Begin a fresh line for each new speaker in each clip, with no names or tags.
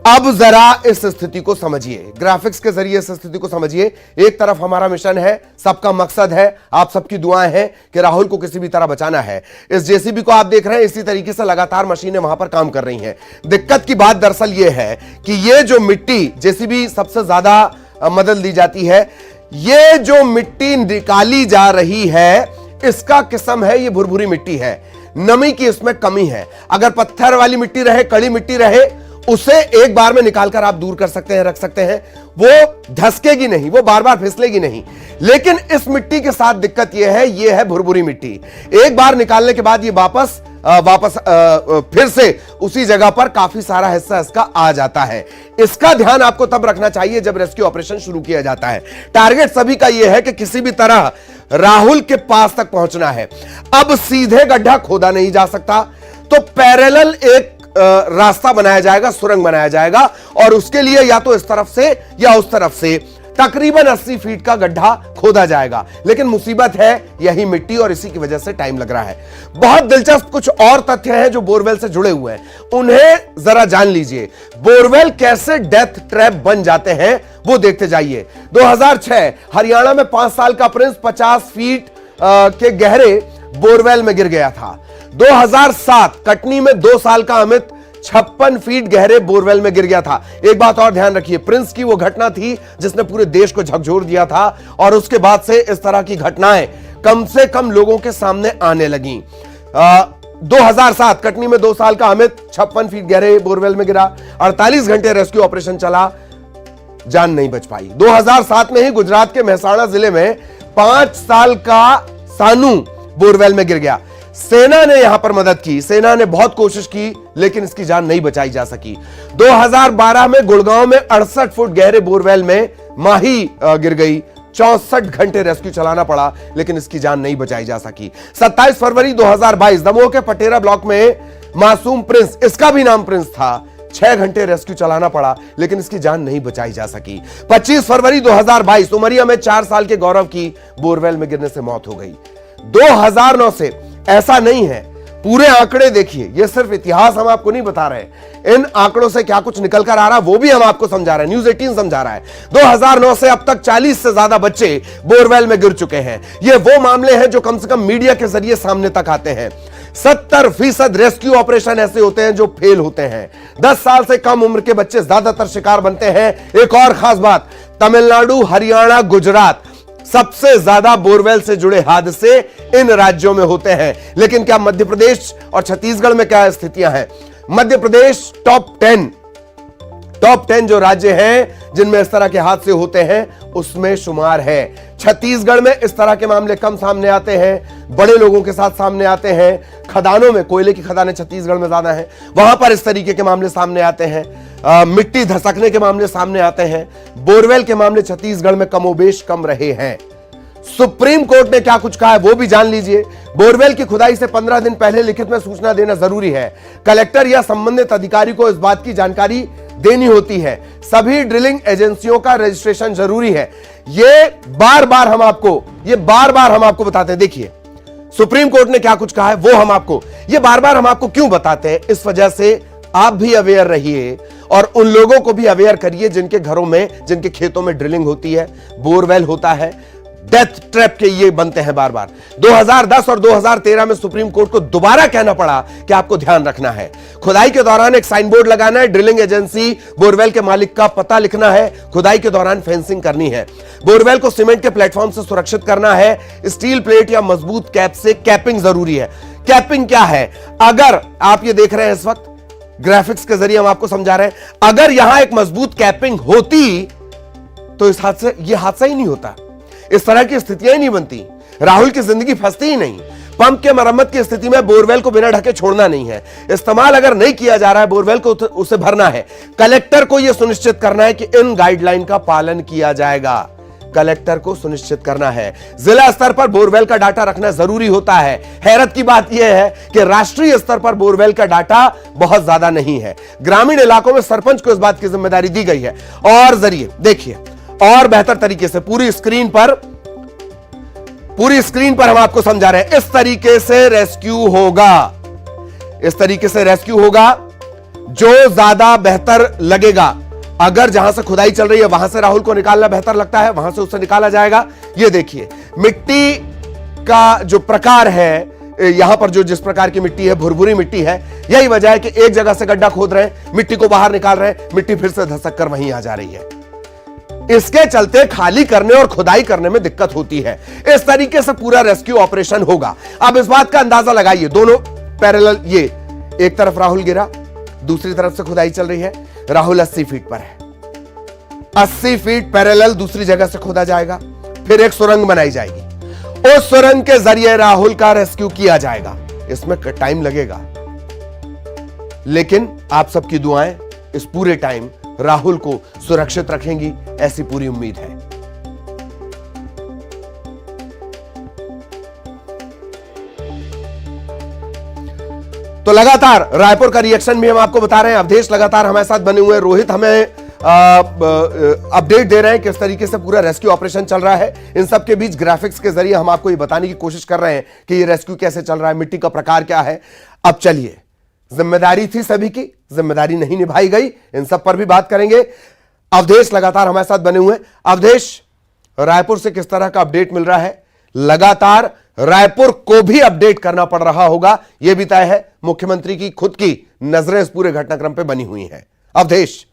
अब जरा इस स्थिति को समझिए, ग्राफिक्स के जरिए इस स्थिति को समझिए। एक तरफ हमारा मिशन है, सबका मकसद है, आप सबकी दुआएं हैं कि राहुल को किसी भी तरह बचाना है। इस जेसीबी को आप देख रहे हैं, इसी तरीके से लगातार मशीनें वहां पर काम कर रही हैं। दिक्कत की बात दरअसल यह है कि ये जो मिट्टी, जेसीबी सबसे ज्यादा मदद ली जाती है, ये जो मिट्टी निकाली जा रही है इसका किस्म है, ये भुरभुरी मिट्टी है, नमी की इसमें कमी है। अगर पत्थर वाली मिट्टी रहे, कड़ी मिट्टी रहे, उसे एक बार में निकालकर आप दूर कर सकते हैं, रख सकते हैं, वो धसकेगी नहीं, वो बार बार फिसलेगी नहीं। लेकिन इस मिट्टी के साथ दिक्कत यह है, ये है भुरभुरी मिट्टी। एक बार निकालने के बाद ये वापस फिर से उसी जगह पर काफी सारा हिस्सा इसका आ जाता है। इसका ध्यान आपको तब रखना चाहिए जब रेस्क्यू ऑपरेशन शुरू किया जाता है। टारगेट सभी का यह है कि किसी भी तरह राहुल के पास तक पहुंचना है। अब सीधे गड्ढा खोदा नहीं जा सकता, तो पैरेलल एक रास्ता बनाया जाएगा, सुरंग बनाया जाएगा, और उसके लिए या तो इस तरफ से या उस तरफ से तकरीबन 80 फीट का गड्ढा खोदा जाएगा। लेकिन मुसीबत है यही मिट्टी, और इसी की वजह से टाइम लग रहा है। बहुत दिलचस्प कुछ और तथ्य हैं जो बोरवेल से जुड़े हुए हैं, उन्हें जरा जान लीजिए। बोरवेल कैसे डेथ ट्रैप बन जाते हैं वो देखते जाइए। 2006 हरियाणा में 5 साल का प्रिंस 50 फीट के गहरे बोरवेल में गिर गया था। 2007 कटनी में 2 साल का अमित 56 फीट गहरे बोरवेल में गिर गया था। एक बात और ध्यान रखिए, प्रिंस की वो घटना थी जिसने पूरे देश को झकझोर दिया था, और उसके बाद से इस तरह की घटनाएं कम से कम लोगों के सामने आने लगी। 2007 कटनी में 2 साल का अमित 56 फीट गहरे बोरवेल में गिरा, 48 घंटे रेस्क्यू ऑपरेशन चला, जान नहीं बच पाई। 2007 में ही गुजरात के मेहसाणा जिले में 5 साल का सानू बोरवेल में गिर गया। सेना ने यहां पर मदद की, सेना ने बहुत कोशिश की, लेकिन इसकी जान नहीं बचाई जा सकी। 2012 में गुड़गांव में 68 फुट गहरे बोरवेल में माही गिर गई, 64 घंटे रेस्क्यू चलाना पड़ा, लेकिन इसकी जान नहीं बचाई जा सकी। 27 फरवरी 2022 दमोह के पटेरा ब्लॉक में मासूम प्रिंस, इसका भी नाम प्रिंस था, 6 घंटे रेस्क्यू चलाना पड़ा, लेकिन इसकी जान नहीं बचाई जा सकी। 25 फरवरी 2022 उमरिया में 4 साल के गौरव की बोरवेल में गिरने से मौत हो गई। 2009 से ऐसा नहीं है, पूरे आंकड़े देखिए, ये सिर्फ इतिहास हम आपको नहीं बता रहे, इन आंकड़ों से क्या कुछ निकल कर आ रहा वो भी हम आपको समझा रहे हैं, न्यूज़ 18 समझा रहा है। 2009 से अब तक 40 से ज्यादा बच्चे बोरवेल में गिर चुके हैं। ये वो मामले हैं जो कम से कम मीडिया के जरिए सामने तक आते हैं। 70% रेस्क्यू ऑपरेशन ऐसे होते हैं जो फेल होते हैं। 10 साल से कम उम्र के बच्चे ज्यादातर शिकार बनते हैं। एक और खास बात, तमिलनाडु, हरियाणा, गुजरात, सबसे ज्यादा बोरवेल से जुड़े हादसे इन राज्यों में होते हैं। लेकिन क्या मध्य प्रदेश और छत्तीसगढ़ में क्या स्थितियां हैं? मध्य प्रदेश टॉप 10 जो राज्य हैं जिनमें इस तरह के हादसे होते हैं उसमें शुमार है। छत्तीसगढ़ में इस तरह के मामले कम सामने आते हैं, बड़े लोगों के साथ सामने आते हैं। खदानों में, कोयले की खदानें छत्तीसगढ़ में ज्यादा हैं, वहां पर इस तरीके के मामले सामने आते हैं। मिट्टी धसकने के मामले सामने आते हैं। बोरवेल के मामले छत्तीसगढ़ में कमोबेश कम रहे हैं। सुप्रीम कोर्ट ने क्या कुछ कहा है वो भी जान लीजिए। बोरवेल की खुदाई से 15 दिन पहले लिखित में सूचना देना जरूरी है। कलेक्टर या संबंधित अधिकारी को इस बात की जानकारी देनी होती है। सभी ड्रिलिंग एजेंसियों का रजिस्ट्रेशन जरूरी है। ये बार बार हम आपको बताते हैं। देखिए, सुप्रीम कोर्ट ने क्या कुछ कहा है वो हम आपको, ये बार बार हम आपको क्यों बताते हैं? इस वजह से आप भी अवेयर रहिए और उन लोगों को भी अवेयर करिए जिनके घरों में, जिनके खेतों में ड्रिलिंग होती है, बोरवेल होता है, डेथ ट्रैप के ये बनते हैं बार बार। 2010 और 2013 में सुप्रीम कोर्ट को दोबारा कहना पड़ा कि आपको ध्यान रखना है। खुदाई के दौरान एक साइन बोर्ड लगाना है, ड्रिलिंग एजेंसी, बोरवेल के मालिक का पता लिखना है, खुदाई के दौरान फेंसिंग करनी है, बोरवेल को सीमेंट के प्लेटफॉर्म से सुरक्षित करना है, स्टील प्लेट या मजबूत कैप से कैपिंग जरूरी है। कैपिंग क्या है? अगर आप ये देख रहे हैं इस वक्त ग्राफिक्स के जरिए हम आपको समझा रहे हैं, अगर यहां एक मजबूत कैपिंग होती तो ये हादसा ही नहीं होता, इस तरह की स्थितियां ही नहीं बनती, राहुल की जिंदगी फंसती ही नहीं। पंप के मरम्मत की स्थिति में बोरवेल को बिना ढके छोड़ना नहीं है। इस्तेमाल अगर नहीं किया जा रहा है बोरवेल को, उसे भरना है। कलेक्टर को यह सुनिश्चित करना है कि इन गाइडलाइन का पालन किया जाएगा। कलेक्टर को सुनिश्चित करना है। जिला स्तर पर बोरवेल का डाटा रखना जरूरी होता है। हैरत की बात यह है कि राष्ट्रीय स्तर पर बोरवेल का डाटा बहुत ज्यादा नहीं है। ग्रामीण इलाकों में सरपंच को इस बात की जिम्मेदारी दी गई है। और जरिए देखिए, और बेहतर तरीके से पूरी स्क्रीन पर हम आपको समझा रहे हैं। इस तरीके से रेस्क्यू होगा, जो ज्यादा बेहतर लगेगा, अगर जहां से खुदाई चल रही है वहां से राहुल को निकालना बेहतर लगता है, वहां से उससे निकाला जाएगा। ये देखिए मिट्टी का जो प्रकार है, यहां पर जो जिस प्रकार की मिट्टी है, भुरभुरी मिट्टी है। यही वजह है कि एक जगह से गड्ढा खोद रहे हैं, मिट्टी को बाहर निकाल रहे हैं, मिट्टी फिर से धसक कर वहीं आ जा रही है। इसके चलते खाली करने और खुदाई करने में दिक्कत होती है। इस तरीके से पूरा रेस्क्यू ऑपरेशन होगा। अब इस बात का अंदाजा लगाइए, दोनों पैरेलल, ये एक तरफ राहुल गिरा, दूसरी तरफ से खुदाई चल रही है। राहुल 80 फीट पर है, 80 फीट पैरेलल दूसरी जगह से खोदा जाएगा, फिर एक सुरंग बनाई जाएगी, उस सुरंग के जरिए राहुल का रेस्क्यू किया जाएगा। इसमें टाइम लगेगा, लेकिन आप सबकी दुआएं इस पूरे टाइम राहुल को सुरक्षित रखेंगी, ऐसी पूरी उम्मीद है। तो लगातार रायपुर का रिएक्शन भी हम आपको बता रहे हैं। अवधेश लगातार हमारे साथ बने हुए हैं, रोहित हमें अपडेट दे रहे हैं किस तरीके से पूरा रेस्क्यू ऑपरेशन चल रहा है। इन सब के बीच ग्राफिक्स के जरिए हम आपको ये बताने की कोशिश कर रहे हैं कि ये रेस्क्यू कैसे चल रहा है, मिट्टी का प्रकार क्या है। अब चलिए, जिम्मेदारी थी सभी की, जिम्मेदारी नहीं निभाई गई, इन सब पर भी बात करेंगे। अवधेश लगातार हमारे साथ बने हुए हैं। अवधेश, रायपुर से किस तरह का अपडेट मिल रहा है? लगातार रायपुर को भी अपडेट करना पड़ रहा होगा, यह भी तय है। मुख्यमंत्री की खुद की नजरें इस पूरे घटनाक्रम पर बनी हुई हैं। अवधेश।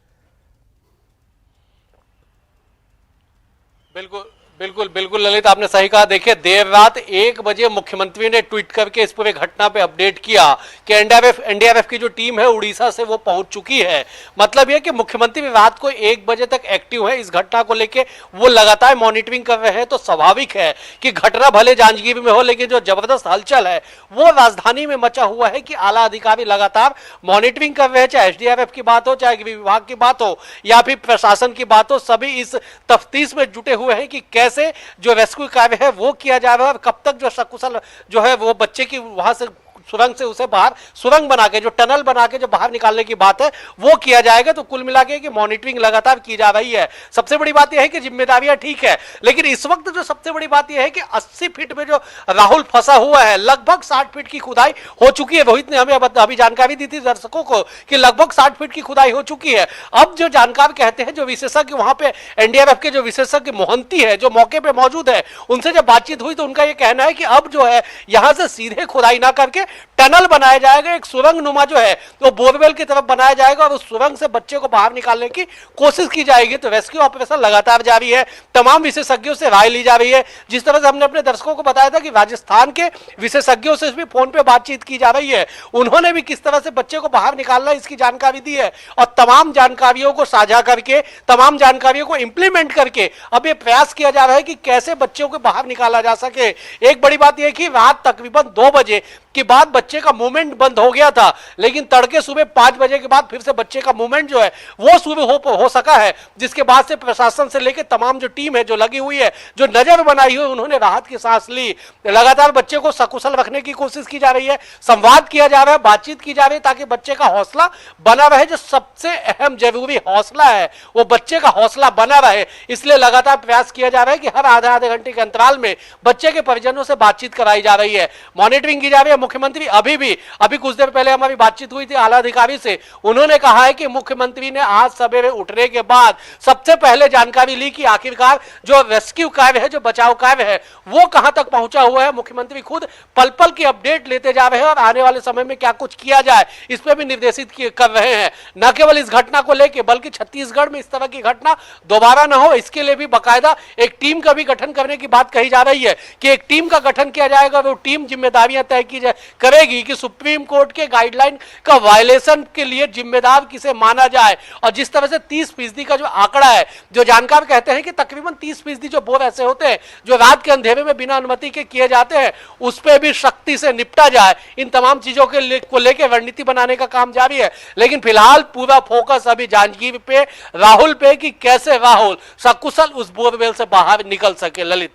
बिल्कुल बिल्कुल बिल्कुल ललित, आपने सही कहा। देखिए, देर रात 1 बजे मुख्यमंत्री ने ट्वीट करके इस पूरे घटना पे अपडेट किया कि एनडीआरएफ की जो टीम है उड़ीसा से वो पहुंच चुकी है। मतलब यह कि मुख्यमंत्री रात को 1 बजे तक एक्टिव है, इस घटना को लेके वो लगातार मॉनिटरिंग कर रहे हैं। तो स्वाभाविक है कि घटना भले जांजगीर में हो, लेकिन जो जबरदस्त हलचल है वो राजधानी में मचा हुआ है कि आला अधिकारी लगातार मॉनिटरिंग कर रहे हैं। चाहे एसडीआरएफ की बात हो, चाहे गृह विभाग की बात हो, या फिर प्रशासन की बात हो, सभी इस तफ्तीश में जुटे हुए हैं कि कैसे जो रेस्क्यू कार्य है वो किया जा रहा है और कब तक जो सकुशल जो है वो बच्चे की वहां से सुरंग से उसे बाहर, सुरंग बना के, जो टनल बना के जो बाहर निकालने की बात है वो किया जाएगा। तो कुल मिला के कि मॉनिटरिंग लगातार की जा रही है। सबसे बड़ी बात यह है कि जिम्मेदारियां ठीक है, लेकिन इस वक्त जो सबसे बड़ी बात यह है कि 80 फीट में जो राहुल फंसा हुआ है, लगभग 60 फीट की खुदाई हो चुकी है। रोहित ने हमें अभी जानकारी दी थी दर्शकों को कि लगभग 60 फीट की खुदाई हो चुकी है। अब जो जानकार कहते हैं, जो विशेषज्ञ वहां पे एनडीआरएफ के जो विशेषज्ञ मोहंती है, जो मौके पे मौजूद है, उनसे जब बातचीत हुई तो उनका यह कहना है कि अब जो है यहां से सीधे खुदाई ना करके टनल बनाया जाएगा, एक सुरंग नुमा जो है तो बोरवेल की तरफ बनाया जाएगा और उस सुरंग से बच्चे को बाहर निकालने की कोशिश की जाएगी। तो रेस्क्यू ऑपरेशन लगातार जारी है, तमाम विशेषज्ञों से राय ली जा रही है। जिस तरह से हमने अपने दर्शकों को बताया था कि राजस्थान के विशेषज्ञों से भी फोन पे बातचीत की जा रही है, उन्होंने भी किस तरह से बच्चे को बाहर निकालना है इसकी जानकारी दी है और तमाम जानकारियों को साझा करके, तमाम जानकारियों को इंप्लीमेंट करके अब यह प्रयास किया जा रहा है कि कैसे बच्चों को बाहर निकाला जा सके। एक बड़ी बात यह कि रात तकरीबन 2 बजे के बाद बच्चे का मूवमेंट बंद हो गया था, लेकिन तड़के सुबह 5 बजे के बाद फिर से बच्चे का मूवमेंट जो है वो शुरू हो सका है, जिसके बाद से प्रशासन से लेकर तमाम जो टीम है जो लगी हुई है, जो नजर बनाई हुई, उन्होंने राहत की सांस ली। लगातार बच्चे को सकुशल रखने की कोशिश की जा रही है, संवाद किया जा रहा है, बातचीत की जा रही है ताकि बच्चे का हौसला बना रहे। जो सबसे अहम जरूरी हौसला है वो बच्चे का हौसला बना रहे, इसलिए लगातार प्रयास किया जा रहा है कि हर आधे घंटे के अंतराल में बच्चे के परिजनों से बातचीत कराई जा रही है, मॉनिटरिंग की जा रही है। मुख्यमंत्री अभी कुछ देर पहले हमारी बातचीत हुई थी आला अधिकारी से, उन्होंने कहा है कि मुख्यमंत्री ने आज सवेरे उठने के बाद सबसे पहले जानकारी ली कि आखिरकार जो रेस्क्यू कार्य है, जो बचाव कार्य है वो कहां तक पहुंचा हुआ है। मुख्यमंत्री खुद पल पल की अपडेट लेते जा रहे हैं और आने वाले समय में क्या कुछ किया जाए इस पर भी निर्देशित कर रहे हैं। न केवल इस घटना को लेकर बल्कि छत्तीसगढ़ में इस तरह की घटना दोबारा न हो, इसके लिए भी बाकायदा एक टीम का भी गठन करने की बात कही जा रही है कि एक टीम का गठन किया जाएगा। वो टीम जिम्मेदारियां तय की करेगी कि सुप्रीम कोर्ट के गाइडलाइन का वायलेशन के लिए जिम्मेदार किसे माना जाए। और जिस तरह से 30% का जो आंकड़ा है, जो जानकार कहते हैं कि तकरीबन 30% जो बोर ऐसे होते हैं जो रात के अंधेरे में बिना अनुमति के किए जाते हैं, उस पर भी सख्ती से निपटा जाए। इन तमाम चीजों को लेकर रणनीति बनाने का काम जारी है, लेकिन फिलहाल पूरा फोकस अभी जांजगीर पे, राहुल पे कि कैसे राहुल सकुशल उस बोरवेल से बाहर निकल सके। ललित,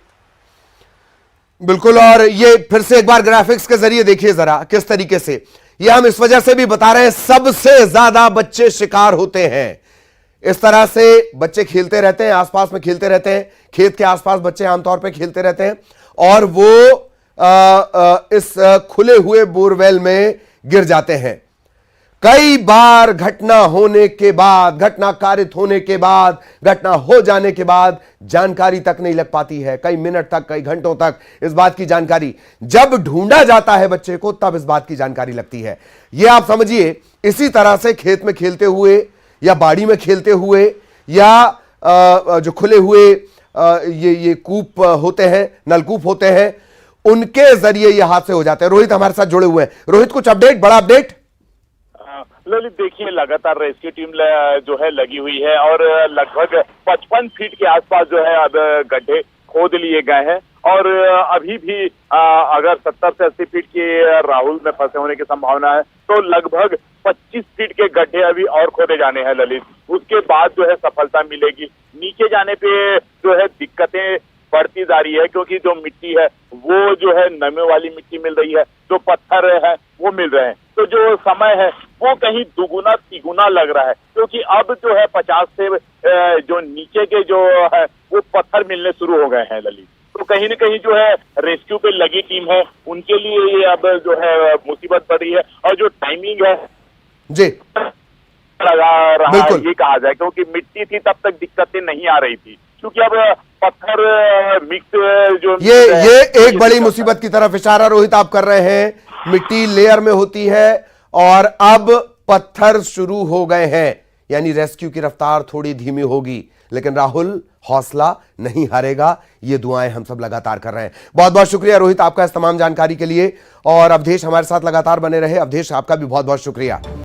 बिल्कुल, और ये फिर से एक बार ग्राफिक्स के जरिए देखिए जरा किस तरीके से, ये हम इस वजह से भी बता रहे हैं सबसे ज्यादा बच्चे शिकार होते हैं। इस तरह से बच्चे खेलते रहते हैं, आसपास में खेलते रहते हैं, खेत के आसपास बच्चे आमतौर पे खेलते रहते हैं और वो इस खुले हुए बोरवेल में गिर जाते हैं। कई बार घटना होने के बाद, घटना कारित होने के बाद, घटना हो जाने के बाद जानकारी तक नहीं लग पाती है। कई मिनट तक, कई घंटों तक इस बात की जानकारी, जब ढूंढा जाता है बच्चे को तब इस बात की जानकारी लगती है। यह आप समझिए, इसी तरह से खेत में खेलते हुए या बाड़ी में खेलते हुए या जो खुले हुए ये कूप होते हैं, नलकूप होते हैं, उनके जरिए ये हादसे हो जाते हैं। रोहित हमारे साथ जुड़े हुए हैं। रोहित, कुछ अपडेट, बड़ा अपडेट?
ललित, देखिए लगातार रेस्क्यू टीम जो है लगी हुई है और लगभग 55 फीट के आसपास जो है अब गड्ढे खोद लिए गए हैं और अभी भी अगर 70 से 80 फीट के राहुल में फंसे होने की संभावना है तो लगभग 25 फीट के गड्ढे अभी और खोदे जाने हैं ललित। उसके बाद जो है सफलता मिलेगी। नीचे जाने पे जो है दिक्कतें बढ़ती जा रही है क्योंकि जो मिट्टी है वो जो है नमी वाली मिट्टी मिल रही है, जो पत्थर है वो मिल रहे हैं, तो जो समय है वो कहीं दुगुना तिगुना लग रहा है क्योंकि अब जो है 50 से जो नीचे के जो है वो पत्थर मिलने शुरू हो गए हैं ललित। तो कहीं न कहीं जो है रेस्क्यू पे लगी टीम है उनके लिए ये अब जो है मुसीबत बढ़ रही है और जो टाइमिंग है
जी
लगा रहा है ये कहा जाए, क्योंकि मिट्टी थी तब तक दिक्कतें नहीं आ रही थी क्योंकि अब पत्थर मिक्स जो
ये एक बड़ी मुसीबत की तरफ इशारा रोहित आप कर रहे हैं। मिट्टी लेयर में होती है और अब पत्थर शुरू हो गए हैं, यानी रेस्क्यू की रफ्तार थोड़ी धीमी होगी, लेकिन राहुल हौसला नहीं हारेगा। ये दुआएं हम सब लगातार कर रहे हैं। बहुत बहुत शुक्रिया रोहित आपका इस तमाम जानकारी के लिए, और अवधेश हमारे साथ लगातार बने रहे। अवधेश, आपका भी बहुत बहुत शुक्रिया।